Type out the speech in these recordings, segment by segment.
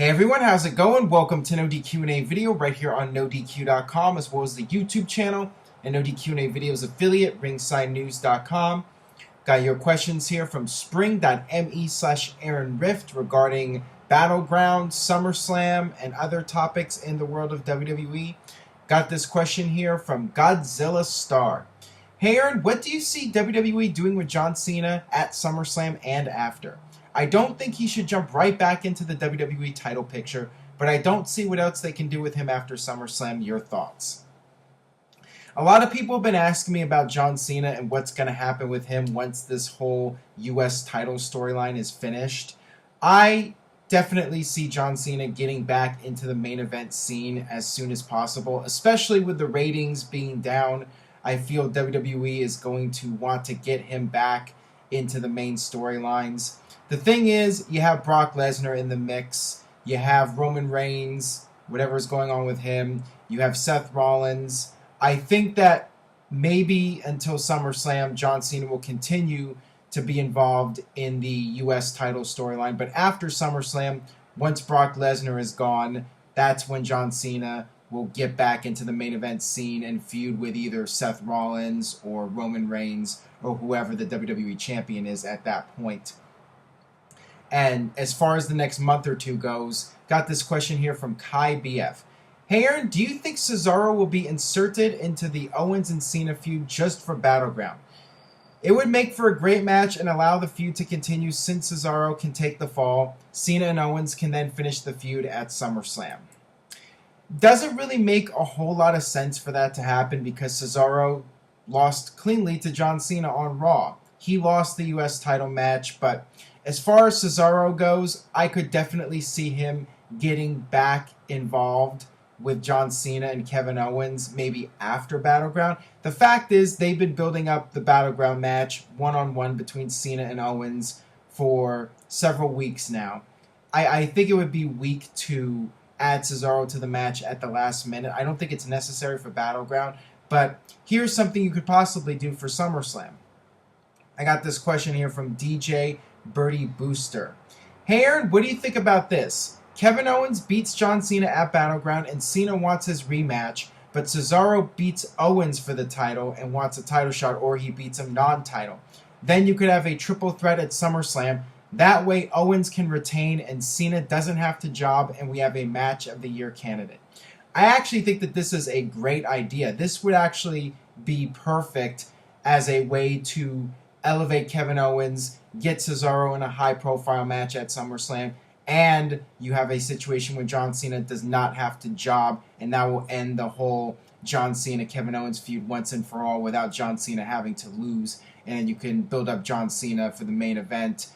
Hey everyone, how's it going? Welcome to NoDQ&A video right here on NoDQ.com as well as the YouTube channel and NoDQ&A videos affiliate, ringsidenews.com. Got your questions here from spring.me/Aaron Rift regarding Battleground, Summerslam, and other topics in the world of WWE. Got this question here from Godzilla Star. Hey Aaron, what do you see WWE doing with John Cena at SummerSlam and after? I don't think he should jump right back into the WWE title picture, but I don't see what else they can do with him after SummerSlam. Your thoughts? A lot of people have been asking me about John Cena and what's going to happen with him once this whole US title storyline is finished. I definitely see John Cena getting back into the main event scene as soon as possible, especially with the ratings being down. I feel WWE is going to want to get him back into the main storylines. The thing is, you have Brock Lesnar in the mix, you have Roman Reigns, whatever's going on with him, you have Seth Rollins. I think that maybe until SummerSlam, John Cena will continue to be involved in the US title storyline, but after SummerSlam, once Brock Lesnar is gone, that's when John Cena will get back into the main event scene and feud with either Seth Rollins or Roman Reigns or whoever the WWE champion is at that point. And as far as the next month or two goes, got this question here from Kai BF. Hey Aaron, do you think Cesaro will be inserted into the Owens and Cena feud just for Battleground? It would make for a great match and allow the feud to continue since Cesaro can take the fall. Cena and Owens can then finish the feud at SummerSlam. Doesn't really make a whole lot of sense for that to happen because Cesaro lost cleanly to John Cena on Raw. He lost the US title match, but as far as Cesaro goes, I could definitely see him getting back involved with John Cena and Kevin Owens maybe after Battleground. The fact is they've been building up the Battleground match one-on-one between Cena and Owens for several weeks now. I think it would be weak to add Cesaro to the match at the last minute. I don't think it's necessary for Battleground, but here's something you could possibly do for SummerSlam. I got this question here from DJ Birdie Booster. Hey Aaron, what do you think about this? Kevin Owens beats John Cena at Battleground and Cena wants his rematch, but Cesaro beats Owens for the title and wants a title shot, or he beats him non-title. Then you could have a triple threat at SummerSlam. That way Owens can retain and Cena doesn't have to job and we have a match of the year candidate. I actually think that this is a great idea. This would actually be perfect as a way to elevate Kevin Owens, get Cesaro in a high-profile match at SummerSlam, and you have a situation where John Cena does not have to job, and that will end the whole John Cena-Kevin Owens feud once and for all without John Cena having to lose, and you can build up John Cena for the main event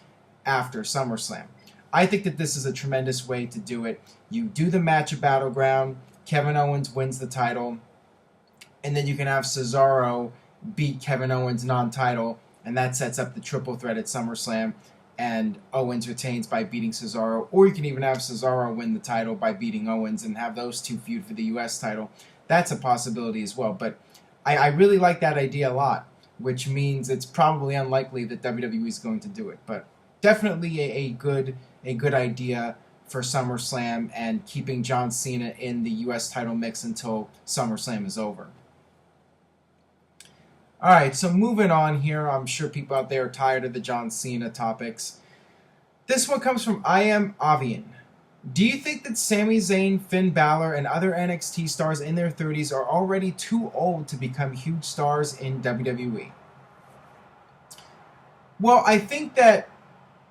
after SummerSlam. I think that this is a tremendous way to do it. You do the match at Battleground, Kevin Owens wins the title, and then you can have Cesaro beat Kevin Owens non-title, and that sets up the triple threat at SummerSlam, and Owens retains by beating Cesaro. Or you can even have Cesaro win the title by beating Owens and have those two feud for the US title. That's a possibility as well. But I really like that idea a lot, which means it's probably unlikely that WWE is going to do it. But definitely a good idea for SummerSlam and keeping John Cena in the US title mix until SummerSlam is over. Alright, so moving on here. I'm sure people out there are tired of the John Cena topics. This one comes from I Am Avian. Do you think that Sami Zayn, Finn Balor, and other NXT stars in their 30s are already too old to become huge stars in WWE? Well, I think that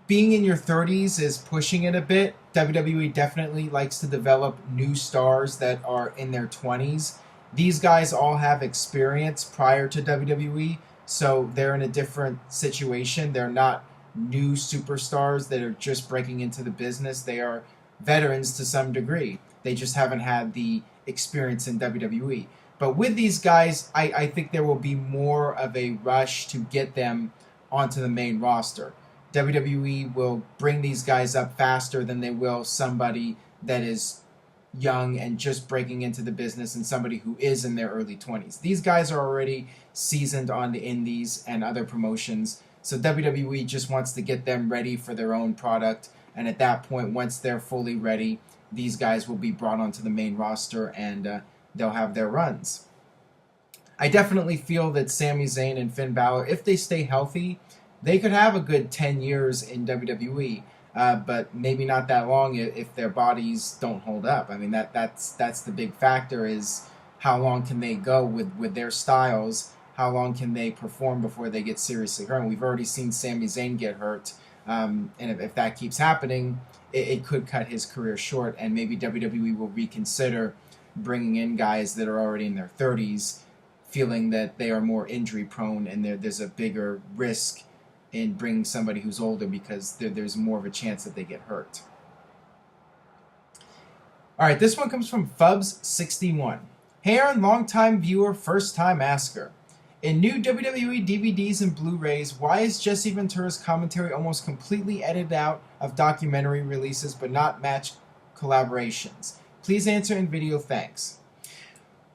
being in your 30s is pushing it a bit. WWE definitely likes to develop new stars that are in their 20s. These guys all have experience prior to WWE, so they're in a different situation. They're not new superstars that are just breaking into the business. They are veterans to some degree. They just haven't had the experience in WWE. But with these guys, I think there will be more of a rush to get them onto the main roster. WWE will bring these guys up faster than they will somebody that is young and just breaking into the business and somebody who is in their early 20s. These guys are already seasoned on the indies and other promotions, so WWE just wants to get them ready for their own product And at that point, once they're fully ready, these guys will be brought onto the main roster, and they'll have their runs. I definitely feel that Sami Zayn and Finn Balor, if they stay healthy, they could have a good 10 years in WWE. But maybe not that long if their bodies don't hold up. I mean, that's the big factor, is how long can they go with their styles? How long can they perform before they get seriously hurt? And we've already seen Sami Zayn get hurt. And if that keeps happening, it could cut his career short. And maybe WWE will reconsider bringing in guys that are already in their 30s, feeling that they are more injury prone and there's a bigger risk in bringing somebody who's older because there's more of a chance that they get hurt. All right, this one comes from Fubs61. Hey Aaron, long-time viewer, first-time asker. In new WWE DVDs and Blu-rays, why is Jesse Ventura's commentary almost completely edited out of documentary releases but not match collaborations? Please answer in video, thanks.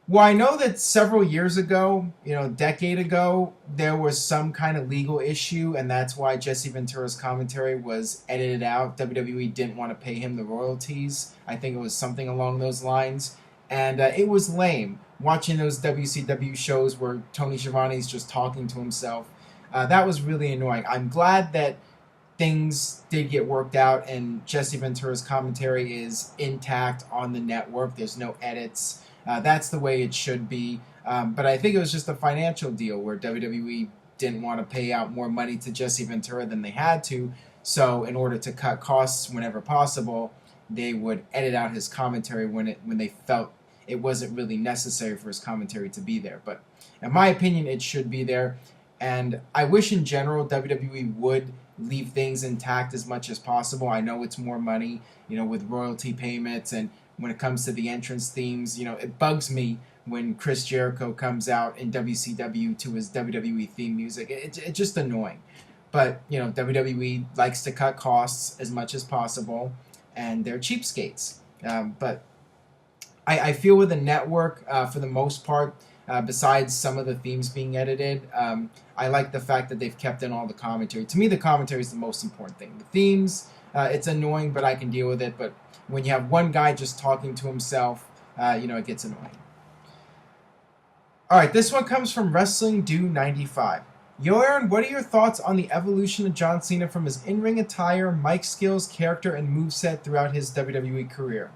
Well, I know that several years ago, a decade ago, there was some kind of legal issue, and that's why Jesse Ventura's commentary was edited out. WWE didn't want to pay him the royalties. I think it was something along those lines. And it was lame, watching those WCW shows where Tony Schiavone's just talking to himself. That was really annoying. I'm glad that things did get worked out, and Jesse Ventura's commentary is intact on the network. There's no edits. That's the way it should be. But I think it was just a financial deal where WWE didn't want to pay out more money to Jesse Ventura than they had to. So in order to cut costs whenever possible, they would edit out his commentary when they felt it wasn't really necessary for his commentary to be there. But in my opinion, it should be there. And I wish in general WWE would leave things intact as much as possible. I know it's more money, with royalty payments, and when it comes to the entrance themes, it bugs me when Chris Jericho comes out in WCW to his WWE theme music. It's just annoying. But, WWE likes to cut costs as much as possible, and they're cheapskates. But I feel with the network, for the most part, besides some of the themes being edited, I like the fact that they've kept in all the commentary. To me, the commentary is the most important thing. The themes, it's annoying, but I can deal with it. But when you have one guy just talking to himself, it gets annoying. All right, this one comes from Wrestling Do 95. Yo, Aaron, what are your thoughts on the evolution of John Cena from his in-ring attire, mic skills, character, and moveset throughout his WWE career?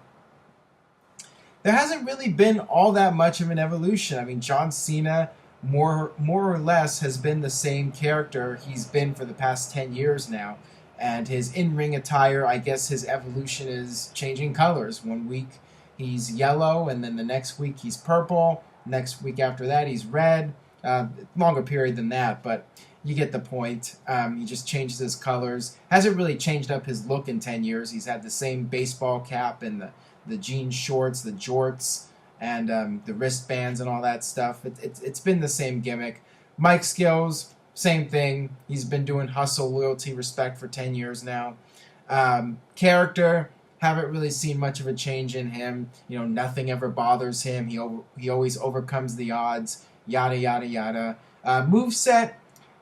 There hasn't really been all that much of an evolution. I mean, John Cena, more or less, has been the same character he's been for the past 10 years now. And his in-ring attire, I guess his evolution is changing colors. One week he's yellow, and then the next week he's purple. Next week after that he's red. Longer period than that, but you get the point. He just changes his colors. Hasn't really changed up his look in 10 years. He's had the same baseball cap and the jean shorts, the jorts, and the wristbands and all that stuff. It's been the same gimmick. Mic skills, same thing. He's been doing hustle, loyalty, respect for 10 years now. Character, haven't really seen much of a change in him. Nothing ever bothers him. He always overcomes the odds. Yada, yada, yada. Moveset,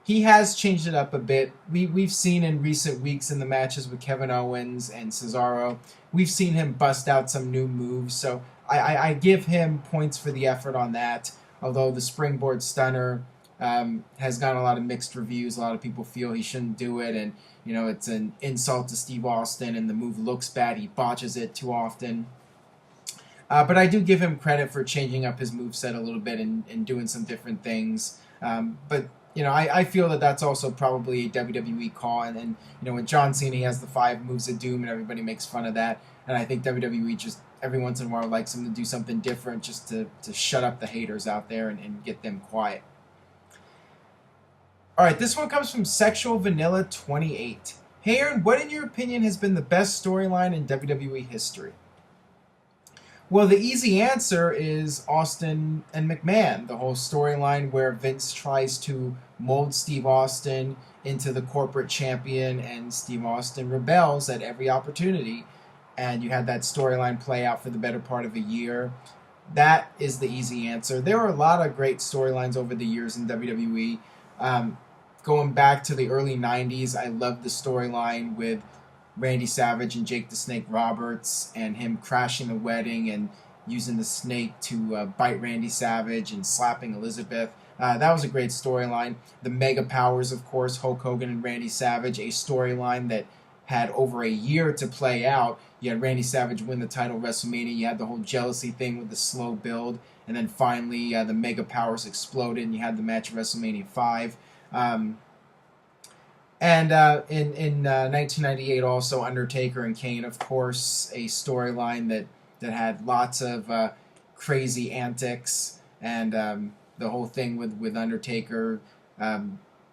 he has changed it up a bit. We've seen in recent weeks in the matches with Kevin Owens and Cesaro, we've seen him bust out some new moves. So I give him points for the effort on that. Although the springboard stunner has gotten a lot of mixed reviews. A lot of people feel he shouldn't do it, and it's an insult to Steve Austin, and the move looks bad. He botches it too often. But I do give him credit for changing up his moveset a little bit and doing some different things. But I feel that that's also probably a WWE call. And with John Cena, he has the 5 moves of doom, and everybody makes fun of that. And I think WWE just every once in a while likes him to do something different just to shut up the haters out there and get them quiet. All right, this one comes from Sexual Vanilla 28. Hey Aaron, what in your opinion has been the best storyline in WWE history? Well, the easy answer is Austin and McMahon. The whole storyline where Vince tries to mold Steve Austin into the corporate champion, and Steve Austin rebels at every opportunity. And you had that storyline play out for the better part of a year. That is the easy answer. There were a lot of great storylines over the years in WWE. Going back to the early 90s, I loved the storyline with Randy Savage and Jake the Snake Roberts, and him crashing the wedding and using the snake to bite Randy Savage and slapping Elizabeth. That was a great storyline. The Mega Powers, of course, Hulk Hogan and Randy Savage, a storyline that had over a year to play out. You had Randy Savage win the title at WrestleMania. You had the whole jealousy thing with the slow build. And then finally, the Mega Powers exploded, and you had the match at WrestleMania 5. In 1998, also, Undertaker and Kane, of course, a storyline that had lots of crazy antics, and the whole thing with Undertaker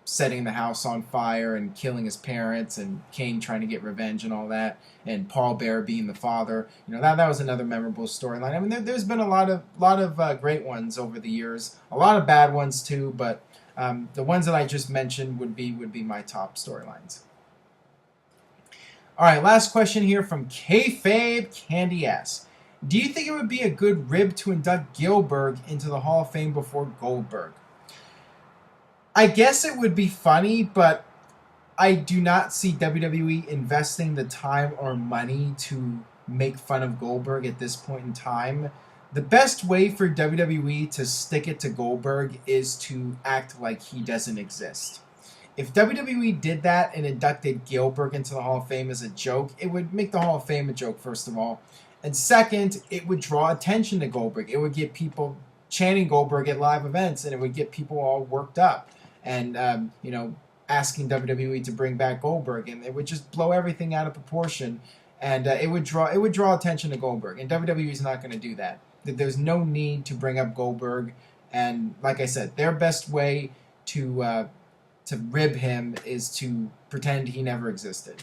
setting the house on fire and killing his parents, and Kane trying to get revenge and all that, and Paul Bearer being the father. That was another memorable storyline. I mean, there's been a lot of great ones over the years, a lot of bad ones too, but the ones that I just mentioned would be my top storylines. All right, last question here from Kayfabe Candy S. Do you think it would be a good rib to induct Goldberg into the Hall of Fame before Goldberg? I guess it would be funny, but I do not see WWE investing the time or money to make fun of Goldberg at this point in time. The best way for WWE to stick it to Goldberg is to act like he doesn't exist. If WWE did that and inducted Goldberg into the Hall of Fame as a joke, it would make the Hall of Fame a joke, first of all. And second, it would draw attention to Goldberg. It would get people chanting Goldberg at live events, and it would get people all worked up and, asking WWE to bring back Goldberg. And it would just blow everything out of proportion. And it would draw attention to Goldberg. And WWE is not going to do that. There's no need to bring up Goldberg. And like I said, their best way to rib him is to pretend he never existed.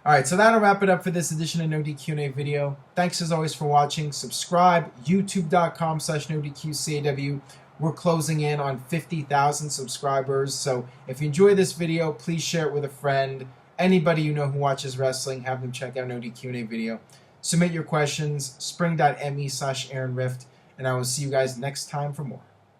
Alright, so that'll wrap it up for this edition of NoDQ&A video. Thanks as always for watching. Subscribe, youtube.com/NoDQ&AV. We're closing in on 50,000 subscribers, so if you enjoy this video, please share it with a friend. Anybody you know who watches wrestling, have them check out NoDQ&A video. Submit your questions, spring.me/AaronRift, and I will see you guys next time for more.